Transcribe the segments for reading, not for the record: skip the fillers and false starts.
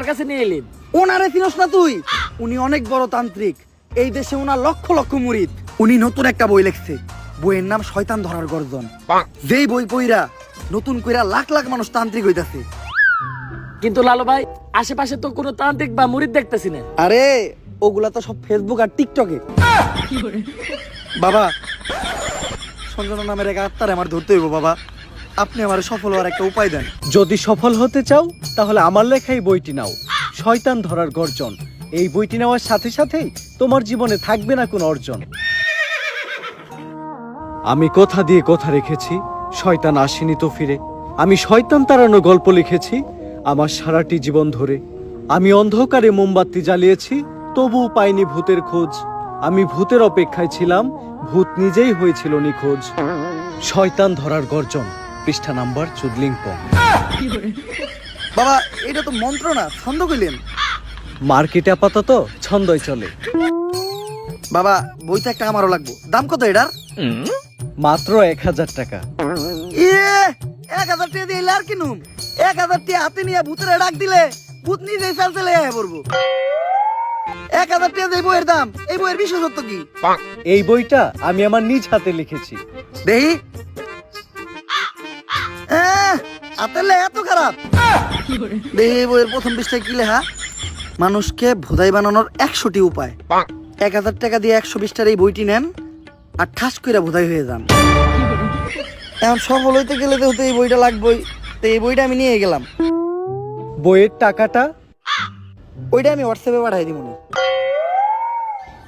আমার কাছে নিয়ে এলেন? ওনারে চিনস না তুই? উনি অনেক বড় তান্ত্রিক, এই দেশে ওনার লক্ষ লক্ষ মুরিদ। উনি নতুন একটা বই লিখছে, বইয়ের নাম শয়তান ধরার গর্জন। যেই বই পইরা নতুন কইরা লাখ লাখ মানুষ তান্ত্রিক হইতাছে। কিন্তু লালু ভাই, আশেপাশে তো কোনো তান্ত্রিক বা মুরিদ দেখতেছি না। আরে ওগুলা তো সব ফেসবুক আর টিকটকে। বাবা, সঞ্জনা নামের এক আত্মারে আমার ধরতে হইব বাবা, আপনি আমার সফল হওয়ার একটা উপায় দেন। যদি সফল হতে চাও তাহলে আমার লেখা এই বইটি নাও, শয়তান ধরার গর্জন। এই বইটি নেওয়ার সাথে সাথেই তোমার জীবনে থাকবে না কোনো অর্জন। আমি কথা দিয়ে কথা রেখেছি, শয়তান আসেনি তো ফিরে। আমি শয়তান তাড়ানো গল্প লিখেছি আমার সারাটি জীবন ধরে। আমি অন্ধকারে মোমবাতি জ্বালিয়েছি, তবুও পাইনি ভূতের খোঁজ। আমি ভূতের অপেক্ষায় ছিলাম, ভূত নিজেই হয়েছিল নিখোঁজ। শয়তান ধরার গর্জন, পৃষ্ঠা নাম্বার চুদলিংপং। বাবা, এটা তো মন্ত্র না, ছন্দ কইলেন। মার্কেটে আপাতত ছন্দই চলে। বাবা, বইটা একটা আমারও লাগবো। দাম কত এটার? মাত্র 1000 টাকা। 1000 টাকা দিয়ে আর কিনুম? 1000 টাকা হাতে নিয়ে ভূতের ডাক দিলে ভূত নিজেই চালতে লেগে পড়বো। 1000 টাকা দিয়ে বইয়ের দাম, এই বইয়ের বিশেষত্ব কি? এই বইটা আমি আমার নিজ হাতে লিখেছি। দেহি হাতের লেখা এত খারাপ? দেহি বইয়ের প্রথম পৃষ্ঠায় কি লেখা? মানুষকে ভোদাই বানানোর 100টি উপায়। 1000 টাকা দিয়ে 120 টার এই বইটি নেন আর ঠাস কইরা ভোদাই হয়ে যান। এখন সফল হইতে গেলে তো এই বইটা লাগবেই, তো এই বইটা আমি নিয়ে গেলাম। বইয়ের টাকাটা? ওইটা আমি হোয়াটসঅ্যাপে পাঠাই দিব।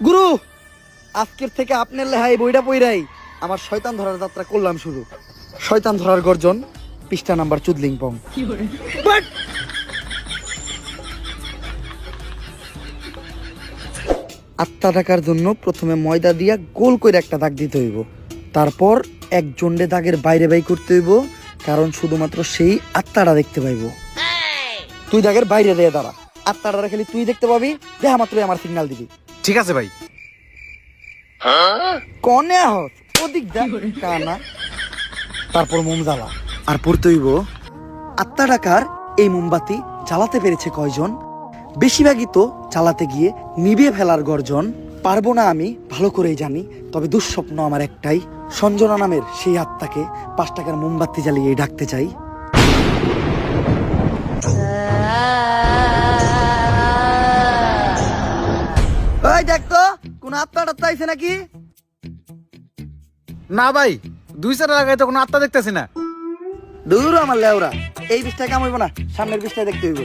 গুরু, আজকের থেকে আপনার লেহাই বইটা পইরাই আমার শয়তান ধরার যাত্রা করলাম শুরু। শয়তান ধরার গর্জন, পৃষ্ঠা নাম্বার চুদলিংপং। আত্মা ডাকার জন্য প্রথমে ময়দা দিয়া গোল করে একটা দাগ দিতে হইব, তারপর এক জন্ডে দাগের বাইরে বাই করতে হইব, কারণ শুধুমাত্র সেই আত্মাটা দেখতে পাইব। তুই দাগের বাইরে দিয়ে দাঁড়া, আত্মাটা খালি তুই দেখতে পাবি, দেখা মাত্রই আমার সিগন্যাল দিবি। ঠিক আছে ভাই। কনে আহত ওদিক দেখ কানা। তারপর মোম জ্বালা আর পড়তে হইব, আত্মা ডাকার এই মোমবাতি জ্বালাতে পেরেছে কয়জন? বেশিরভাগই তো চালাতে গিয়ে নিভিয়ে ফেলার গর্জন। পারবো না আমি ভালো করেই জানি, তবে দুঃস্বপ্ন আমার একটাই, সঞ্জনা নামের সেই আত্মাকে 5 টাকার মোমবাতি জ্বালিয়ে ডাকতে চাই। ওই দেখ তো কোন আত্মা টাত্মা আইছে নাকি? না ভাই, 2 লাগাই তো কোনো আত্মা দেখতেছি না। দূর আমার লেওরা, এই বিষটা কাম হইব না, সামনের বিষটা দেখতে হইব।